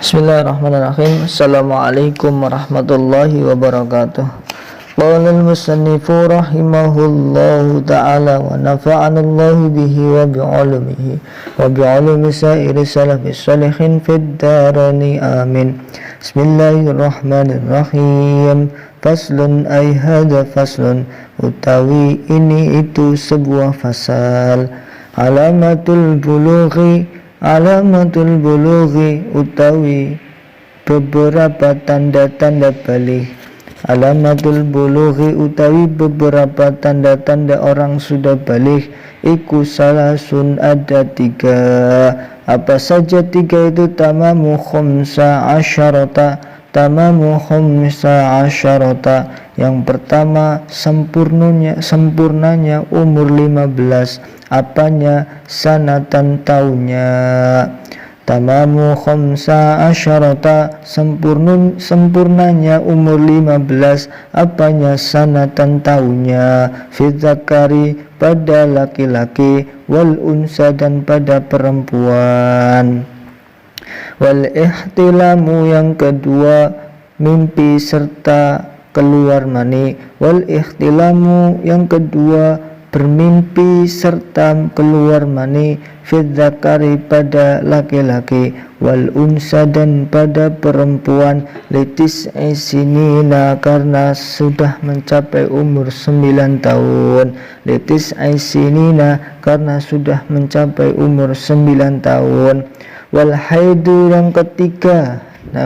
Bismillahirrahmanirrahim. Assalamualaikum warahmatullahi wabarakatuh. Qala al-musannifu rahimahullahu ta'ala wa nafa'anallahu bihi wa bi'ulumihi wa bi'ulumi sa'iri salafis salihin fid darani amin. Bismillahirrahmanirrahim. Faslun ay hadha faslun, utawi ini itu sebuah fasal. Alamatul bulughi utawi beberapa tanda-tanda balik. Alamatul bulughi utawi beberapa tanda-tanda orang sudah balik. Iku salasun, ada 3. Apa saja 3 itu? Tamamu khumsa asyarata, yang pertama sempurnanya umur 15. Apanya? Sanatan, tahunnya. Tamamu khamsa asyarata, sempurnanya umur 15. Apanya? Sanatan, tahunnya. Fidzakari, pada laki-laki. Wal unsa, dan pada perempuan. Wal ihtilamu, yang kedua mimpi serta keluar mani. Wal ihtilamu, yang kedua bermimpi serta keluar mani. Fidzakari, pada laki-laki. Wal unsa, dan pada perempuan. Litis'i sinina, karena sudah mencapai umur 9 tahun. Litis'i sinina, karena sudah mencapai umur 9 tahun. Wal haidu, yang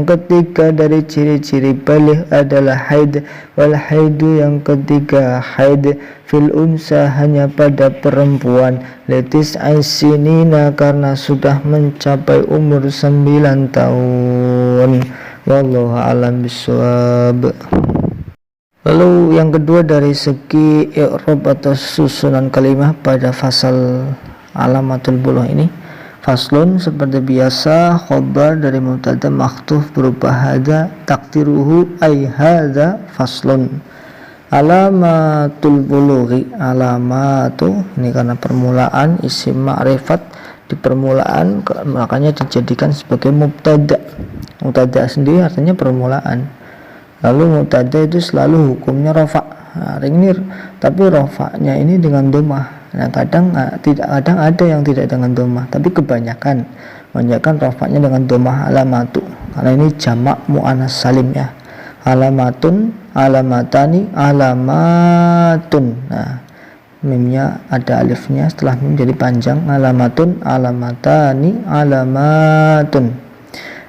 ketiga dari ciri-ciri balik adalah haid. Wal haidu, yang ketiga haid. Fil unsa, hanya pada perempuan. Litis'i sinina, karena sudah mencapai umur 9 tahun. Wallahu a'lam bishawab. Lalu yang kedua dari segi i'rab atau susunan kalimah pada fasal alamatul bulugh ini. Faslun, seperti biasa, khobar dari mubtada makhtuf berupa hadza, takdiruhu ay hadza faslun. Alamatul bulughi, alamatu ini karena permulaan isim ma'rifat di permulaan, makanya dijadikan sebagai mubtada. Mubtada sendiri artinya permulaan. Lalu mubtada itu selalu hukumnya rafa', ringir, tapi rafa'nya ini dengan dhammah. Nah, kadang ada yang tidak dengan dhammah, tapi kebanyakan rafa'nya dengan dhammah. Alamatu, karena ini jamak muannas salim ya. Alamatun, alamatani, alamatun. Nah, mimnya ada alifnya, setelah mim jadi panjang. Alamatun, alamatani, alamatun.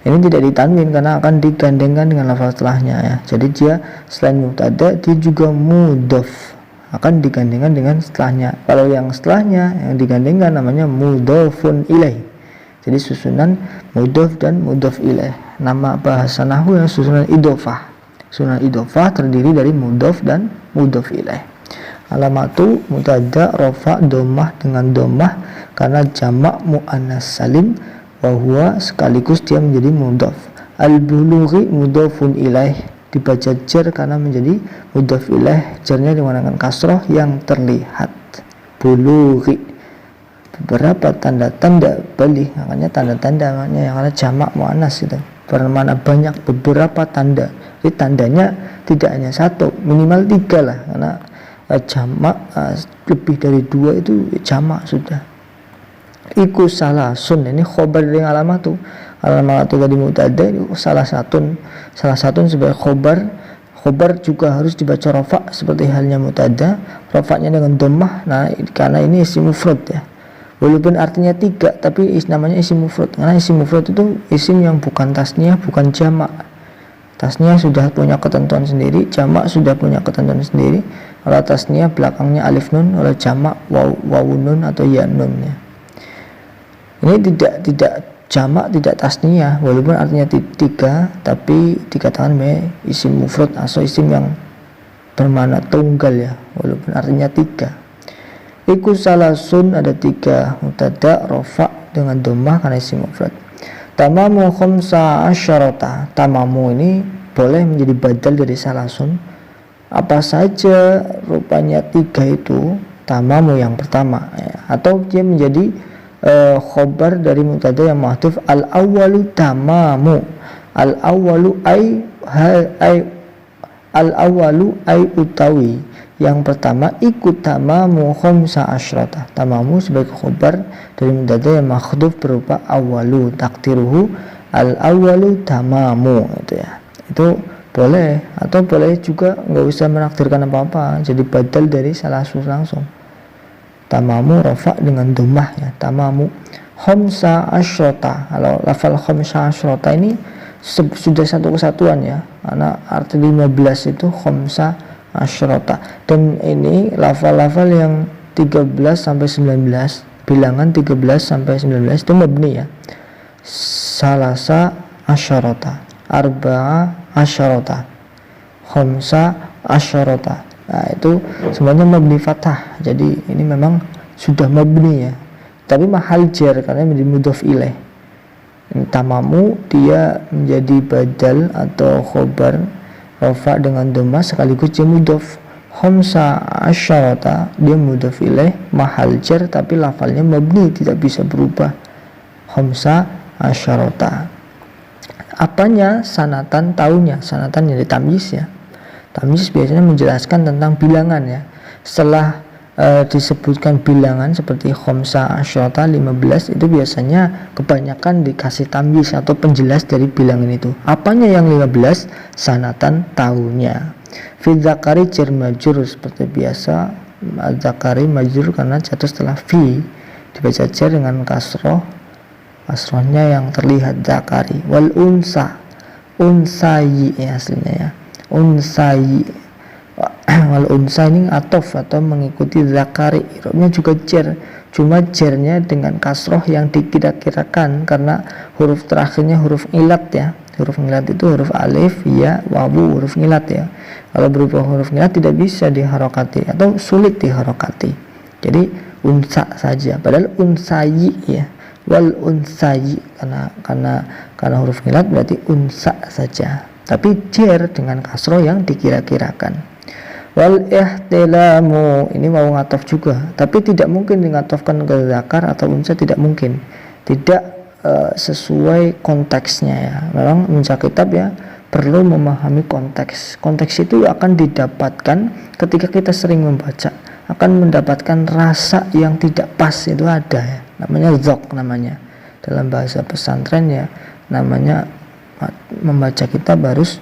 Ini tidak ditanwin karena akan digandengkan dengan lafaz setelahnya ya. Jadi dia selain mubtada, dia juga mudhof, akan digandengkan dengan setelahnya. Kalau yang setelahnya yang digandengkan namanya mudhofun ilaih. Jadi susunan mudhof dan mudhof ilaih. Nama bahasa nahwu yang susunan idhofah. Susunan idhofah terdiri dari mudhof dan mudhof ilaih. Alamatu mubtada rafa' dhammah dengan dhammah karena jamak muannas salim, wa huwa sekaligus dia menjadi mudhof. Al-bulughi mudhofun ilaih, dibaca jar karena menjadi mudhof ilaih, jarnya menggunakan kasroh yang terlihat. Bulughi, beberapa tanda-tanda balik, makanya tanda-tanda makanya yang ada jamak muannas itu bermakna banyak, beberapa tanda. Jadi tandanya tidak hanya satu, minimal 3 lah, karena jamak lebih dari 2 itu jamak sudah. Iku salasun, ini khobar dari alamat tuh. Alamat itu tadi mubtada, ini salah satu sebagai khobar. Khobar juga harus dibaca rafa' seperti halnya mubtada, rafa'nya dengan dhammah. Nah, karena ini isim mufrad ya. Walaupun artinya 3, tapi namanya isim mufrad. Karena isim mufrad itu isim yang bukan tasniyah, bukan jamak. Tasniyah sudah punya ketentuan sendiri, jamak sudah punya ketentuan sendiri. Kalau tasniyah belakangnya alif nun, kalau jamak waw nun atau ya nun ya. Ini tidak jamak, tidak tasniyah, walaupun artinya 3, tapi dikatakan isim mufrad atau isim yang bermakna tunggal ya, walaupun artinya 3. Iku salasun, ada 3, mubtada rafa' dengan dhammah karena isim mufrad. Tamamu khamsa asyarata, tamamu ini boleh menjadi badal dari salasun. Apa saja rupanya 3 itu tamamu yang pertama ya. Atau dia menjadi khobar dari mubtada yang mahdhuf. Al awwalu tamamu, al awwalu al awwalu utawi yang pertama ikut tamamu khamsa asyrata. Tamamu sebagai khobar dari mubtada yang mahdhuf berupa awwalu, takdiruhu al awwalu tamamu, itu ya. Itu boleh, atau boleh juga nggak usah menakdirkan apa-apa, jadi badal dari salah langsung. Tamamu rafa dengan dhammah ya, tamamu khamsa asyrata. Kalau lafal khamsa asyrata ini sudah satu kesatuan ya, karena arti 15 itu khamsa asyrata. Dan ini lafal-lafal yang 13 sampai 19, bilangan 13 sampai 19 itu mabni ya. Salasa asyarata, arba'a asyarata, khamsa asyarata. Nah, itu semuanya mabni fathah. Jadi ini memang sudah mabni ya. Tapi mahal jar karena menjadi mudhof ilaih. Tamamu dia menjadi badal atau khobar rafa dengan dhammah sekaligus dia mudhof. Khamsa asyarata dia mudhof ilaih mahal jar tapi lafalnya mabni, tidak bisa berubah. Khamsa asyarata. Apanya? Sanatan, tahunnya. Sanatan jadi tamyiz ya. Tamyiz biasanya menjelaskan tentang bilangan ya. Setelah disebutkan bilangan seperti khamsa asyarata 15, itu biasanya kebanyakan dikasih tamyiz atau penjelas dari bilangan itu. Apanya yang 15? Sanatan, tahunnya. Fi dzakari jar majrur seperti biasa. Dzakari majrur karena jatuh setelah fi, dibaca jar dengan kasroh, kasrohnya yang terlihat dzakari. Wal unsa, unsayi ya aslinya ya, unsayi. Wal unsa ini atof atau mengikuti dzakari, irobnya juga jar, cuma jarnya dengan kasroh yang dikira-kirakan karena huruf terakhirnya huruf ilat ya. Huruf ngilat itu huruf alif, ya, wawu, huruf ngilat ya. Kalau berupa huruf ngilat tidak bisa diharokati atau sulit diharokati, jadi unsa saja. Padahal unsayi ya, wal unsayi karena huruf ngilat berarti unsa saja, tapi jar dengan kasroh yang dikira-kirakan. Wal ihtilamu ini mau ngatof juga, tapi tidak mungkin dingatofkan ke zakar atau unsa, tidak mungkin, tidak sesuai konteksnya ya. Memang membaca kitab ya perlu memahami konteks. Konteks itu akan didapatkan ketika kita sering membaca, akan mendapatkan rasa yang tidak pas, itu ada ya, namanya dzok namanya dalam bahasa pesantren ya, namanya membaca kitab harus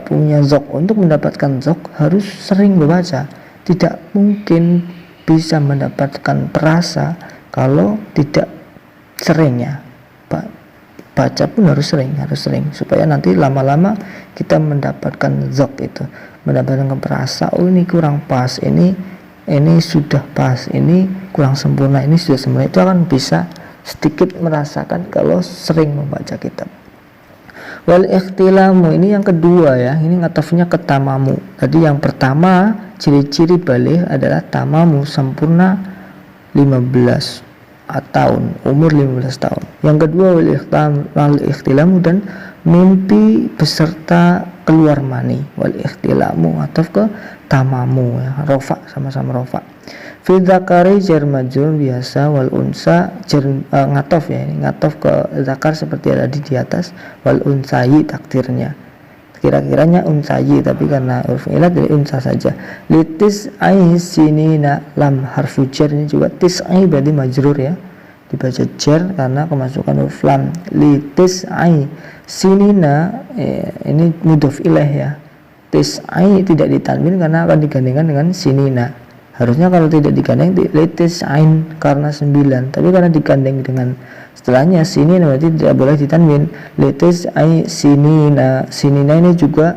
punya dzok. Untuk mendapatkan dzok harus sering membaca, tidak mungkin bisa mendapatkan perasa kalau tidak sering ya. Baca pun harus sering supaya nanti lama-lama kita mendapatkan dzok itu, mendapatkan perasa, oh ini kurang pas, ini sudah pas, ini kurang sempurna, ini sudah sempurna. Itu akan bisa sedikit merasakan kalau sering membaca kitab. Wal ikhtilamu ini yang kedua ya, ini ngatofnya ke tamamu. Tadi yang pertama ciri-ciri baligh adalah tamamu, sempurna 15 tahun, umur 15 tahun. Yang kedua wal ikhtilamu dan mimpi beserta keluar mani. Wal ikhtilamu atau ke tamamu ya, rofa, sama-sama rofa. Fi dzakari jar majrur biasa, wal unsa jar ngatof ya, ini ngatof ke zakar seperti ada di atas. Wal unsayi takdirnya, kira-kiranya unsayi tapi karena huruf ilat jadi unsa saja. Litis ai sinina, lam harfu jar ini juga tis'ai berarti majrur ya, dibaca jar karena kemasukan huruf lam. Litis ai sinina ini mudhof ilaih ya. Tis'ai tidak ditanwin karena akan digandengkan dengan sinina. Harusnya kalau tidak digandeng litis ain karena 9, tapi karena digandeng dengan setelahnya sini berarti tidak boleh ditanwin. Litis ai sinina, sinina ini juga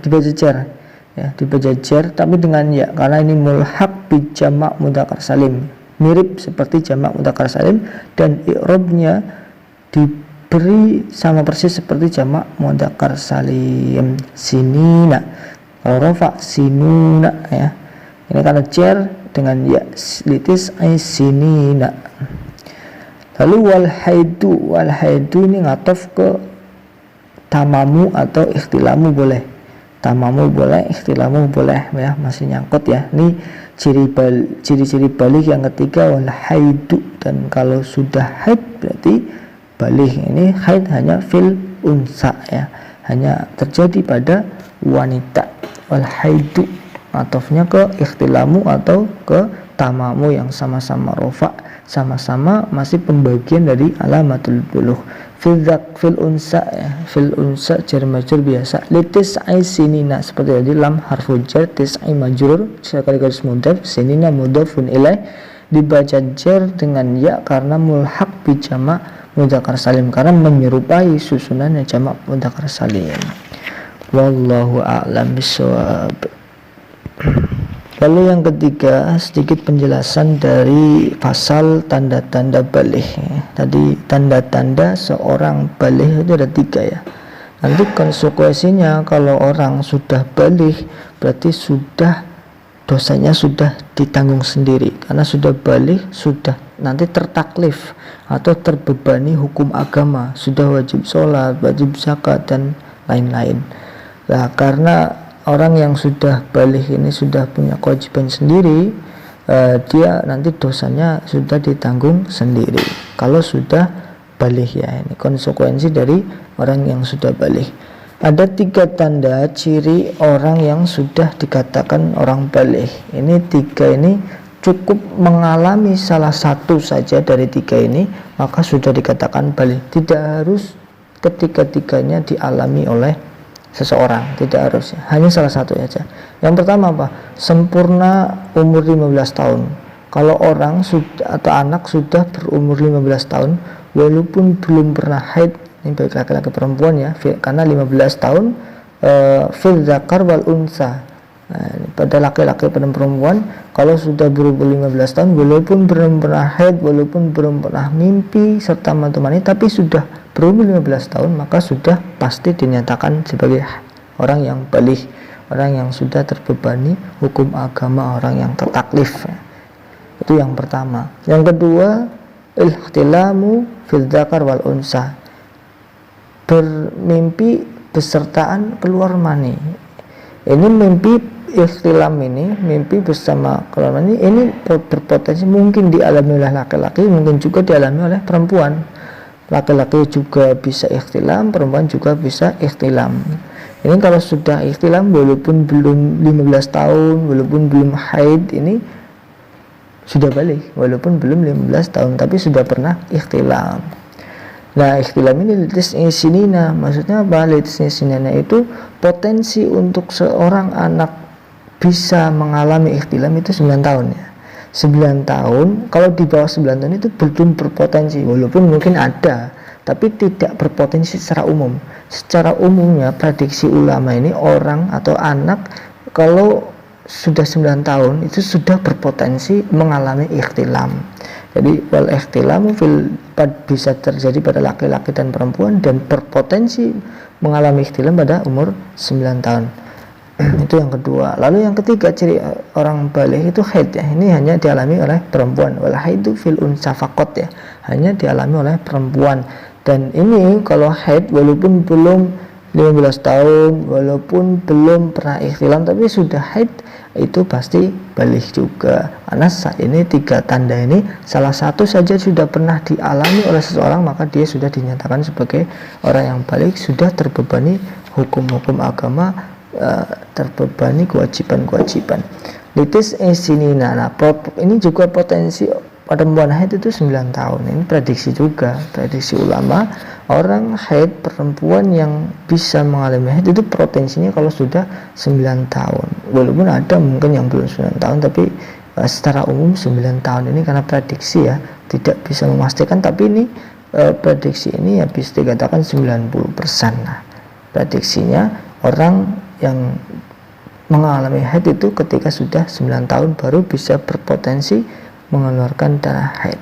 dibaca jar ya, dibaca jar tapi dengan ya, karena ini mulhaq bi jamak mudzakkar salim, mirip seperti jamak mudzakkar salim, dan i'rabnya diberi sama persis seperti jamak mudzakkar salim. Sinina, kalau rofa sinuna ya, ini karena jar dengan ya, litis ai sinina. Lalu wal haidu ini ngatof ke tamamu atau ikhtilamu boleh, tamamu boleh, ikhtilamu boleh ya, masih nyangkut ya. Ini ciri-ciri balik yang ketiga wal haidu, dan kalau sudah haid berarti balik. Ini haid hanya fil unsa ya, hanya terjadi pada wanita. Wal haidu atofnya ke ikhtilamu atau ke tamamu yang sama-sama rofa, sama-sama masih pembagian dari alamatul buluh. Fil unsa ya, fil unsa jar majrur biasa. Litis ai sinina seperti tadi, lam harfu jar, tisai majrur sekali garis mudhaf, sinina mudhafun ilaih, dibaca jar dengan ya karena mulhaq bi jama' mudzakkar salim, karena menyerupai susunannya jamak mudzakkar salim. Wallahu a'lam bishawab. Lalu yang ketiga, sedikit penjelasan dari pasal tanda-tanda balih. Tadi tanda-tanda seorang balih itu ada 3 ya. Nanti konsekuensinya kalau orang sudah balih berarti sudah dosanya sudah ditanggung sendiri, karena sudah balih, sudah nanti tertaklif atau terbebani hukum agama, sudah wajib sholat, wajib zakat dan lain-lain. Nah, karena orang yang sudah balik ini sudah punya kewajiban sendiri, dia nanti dosanya sudah ditanggung sendiri kalau sudah balik ya. Ini konsekuensi dari orang yang sudah balik. Ada 3 tanda ciri orang yang sudah dikatakan orang balik. Ini 3 ini cukup mengalami salah satu saja dari 3 ini maka sudah dikatakan balik. Tidak harus ketiga-tiganya dialami oleh seseorang, tidak harus, hanya salah satu saja. Yang pertama apa? Sempurna umur 15 tahun. Kalau orang sudah atau anak sudah berumur 15 tahun walaupun belum pernah haid, ini baik laki-laki perempuan ya, karena 15 tahun fil zakar wal unsa. Nah, pada laki-laki dan perempuan kalau sudah berumur 15 tahun walaupun belum pernah haid, walaupun belum pernah mimpi serta menemani, tapi sudah berumur 15 tahun maka sudah pasti dinyatakan sebagai orang yang balik, orang yang sudah terbebani hukum agama, orang yang tertaklif. Itu yang pertama. Yang kedua, ihtilamu fil dzakar wal unsa, bermimpi besertaan keluar mani. Ini mimpi ihtilam, ini mimpi bersama keluar mani, ini berpotensi mungkin dialami oleh laki-laki, mungkin juga dialami oleh perempuan. Laki-laki juga bisa ikhtilam, perempuan juga bisa ikhtilam. Ini kalau sudah ikhtilam walaupun belum 15 tahun, walaupun belum haid, ini sudah balik walaupun belum 15 tahun tapi sudah pernah ikhtilam. Nah, ikhtilam ini litis sinina, maksudnya apa? Litis sinina itu potensi untuk seorang anak bisa mengalami ikhtilam itu 9 tahun ya. 9 tahun, kalau di bawah 9 tahun itu belum berpotensi, walaupun mungkin ada, tapi tidak berpotensi secara umum. Secara umumnya prediksi ulama ini orang atau anak kalau sudah 9 tahun itu sudah berpotensi mengalami ikhtilam. Jadi wal ikhtilamu bisa terjadi pada laki-laki dan perempuan dan berpotensi mengalami ikhtilam pada umur 9 tahun. Itu yang kedua. Lalu yang ketiga, ciri orang balik itu haid ya. Ini hanya dialami oleh perempuan. Wal haidu fil unsa faqat ya. Hanya dialami oleh perempuan. Dan ini kalau haid walaupun belum 15 tahun, walaupun belum pernah ikhtilam tapi sudah haid, itu pasti balik juga. Karena ini 3 tanda ini salah satu saja sudah pernah dialami oleh seseorang maka dia sudah dinyatakan sebagai orang yang balik, sudah terbebani hukum-hukum agama, terbebani kewajiban-kewajiban. Litis sinina. Nah, ini juga potensi perempuan haid itu 9 tahun. Ini prediksi juga, prediksi ulama. Orang haid perempuan yang bisa mengalami haid itu potensinya kalau sudah 9 tahun. Walaupun ada mungkin yang belum 9 tahun, tapi secara umum 9 tahun ini karena prediksi ya, tidak bisa memastikan, tapi ini prediksi ini ya bisa dikatakan 90%. Nah, prediksinya orang yang mengalami haid itu ketika sudah 9 tahun baru bisa berpotensi mengeluarkan darah haid.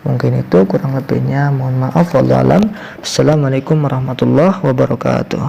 Mungkin itu, kurang lebihnya mohon maaf. Wallahu a'lam. Assalamualaikum warahmatullahi wabarakatuh.